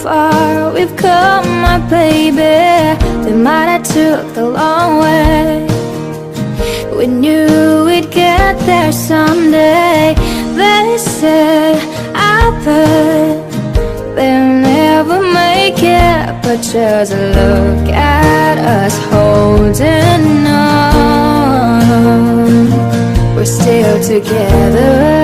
far we've come, my baby. We might have took the long way. We knew we'd get there someday. They said I bet they'll never make it, but just look at us holding on. We're still together.